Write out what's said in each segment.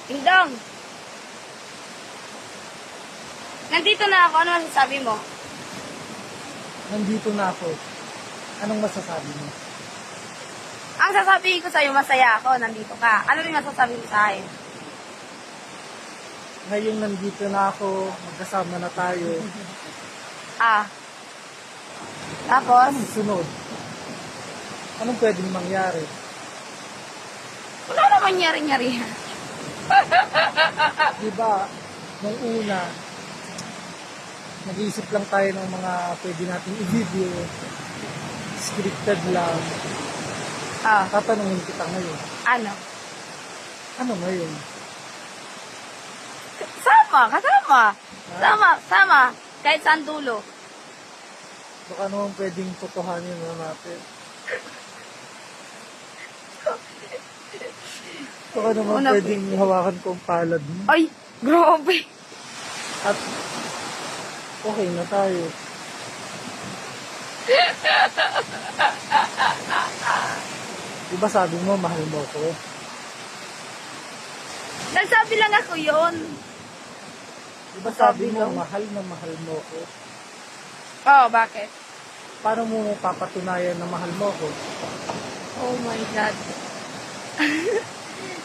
Dingdong! Nandito na ako. Ano masasabi mo? Nandito na ako. Anong masasabi mo? Ang sasabihin ko sa'yo, masaya ako. Nandito ka. Ano rin masasabi mo sa akin? Ngayong nandito na ako, magkasama na tayo. Tapos, Anong sunod? Anong pwedeng mangyari? wala naman nyari-nyari. Diba, nung una, nag-iisip lang tayo ng mga pwede nating i-video. Scripted lang. Tatanungin kita ngayon. Ano? Ano ngayon? Sama. Kahit saan dulo. Baka naman pwedeng totohanin na natin. Baka naman Una, pwedeng hawakan ko ang palad mo. Ay, grabe. At okay na tayo. Diba sabi mo, mahal mo ko? Nagsabi lang ako yon. Diba sabi Sabi mo, lang. mahal mo ko? Oh, bakit? Paano mo papatunayan na mahal mo ko? Oh my God.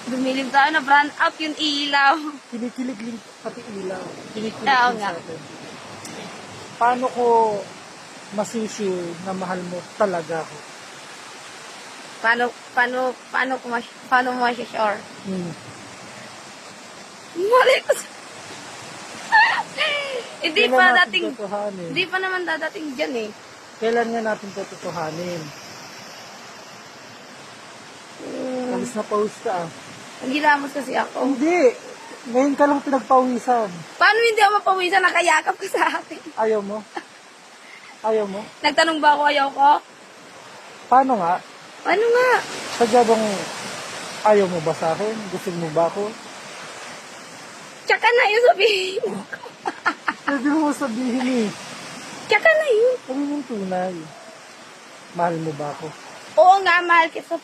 Dumilim tayo na brand out yung ilaw. Kinikilig din pati ilaw. Kinikilig Oo din nga. sa atin. Paano ko masusure na mahal mo talaga ako? Paano mo sure? Mali ko sa... Hindi Kailan pa natin dating... totohanin? Hindi pa naman dadating dyan eh. Kailan nga natin totohanin? Alis na pause ka ah. Nagilamos kasi ako. Hindi! Ngayon ka lang pinagpawisan. Paano hindi ako mapawisan? Nakayakap ka sa akin. Ayaw mo? Ayaw mo? Nagtanong ba ako ayaw ko? Paano nga? Ano nga? Sadya bang ayaw mo ba sa akin? Gusto mo ba ako? Tsaka na yun sabihin mo. Pwede mo sabihin eh. Tsaka na yun. Kami yung tunay. Mahal mo ba ako? Oo nga, mahal kita.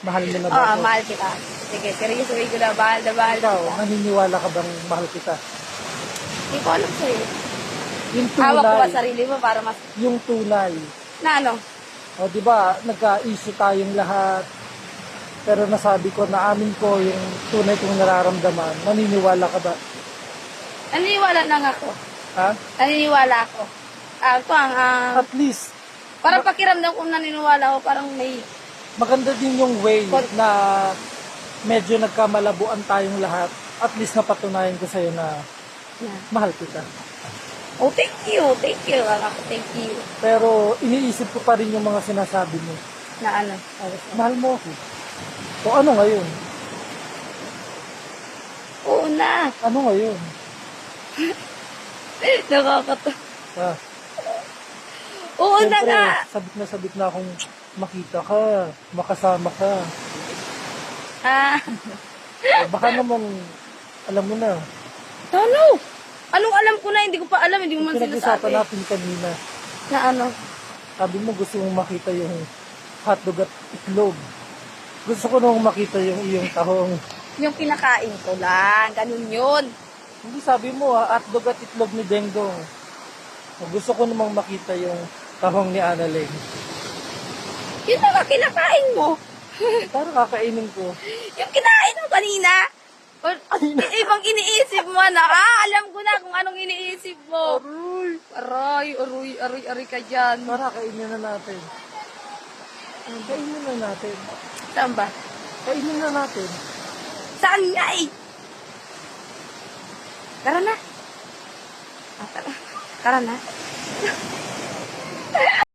Mahal mo na ba Oo, ako? mahal kita. Sige, seryosoy ko na. Mahal na mahal Ikaw, kita. naniniwala ka bang mahal kita? Hindi ko alam sa'yo. Yung Hawak ko ba tunay. sarili mo para mas... Yung tunay. Na ano? O, di ba, nagka-issue tayong lahat. Pero nasabi ko, naamin ko yung tunay kong nararamdaman. Naniniwala ka ba? Naniniwala lang ako. Ha? Naniniwala ako. At least, Parang pakiramdam kung naniniwala ako, parang may... maganda din yung way na medyo nagkamalabuan tayong lahat. At least napatunayan ko sa'yo na mahal kita. Oh, thank you. Thank you. Thank you. Pero iniisip ko pa rin yung mga sinasabi mo. Na ano? Mahal mo ako. O ano ngayon? Oo na. Ano ngayon? Nakakatawa. Ah, Oo na siyempre, nga. sabik na akong makita ka, makasama ka. O baka naman, alam mo na, Ano? Anong alam ko na? Hindi ko pa alam. Hindi mo man pinag-usapan sinasabi. natin kanina. Na ano? Sabi mo gusto mong makita yung hotdog at itlog. Gusto ko nung makita yung iyong tahong. Yung pinakain ko lang. Ganun yun. Hindi sabi mo hotdog at itlog ni Dengdong. Gusto ko namang makita yung tahong ni Annalyn. Yun na nga kinakain mo. Parang kakainin ko. Yung kinain mo kanina. Ibang iniisip mo na. Alam ko na kung anong iniisip mo. Aroy ka dyan. Para kainin na natin. Kainin na natin. Saan ba? Kainin na natin. Saan nga eh? Tara na. Tara na.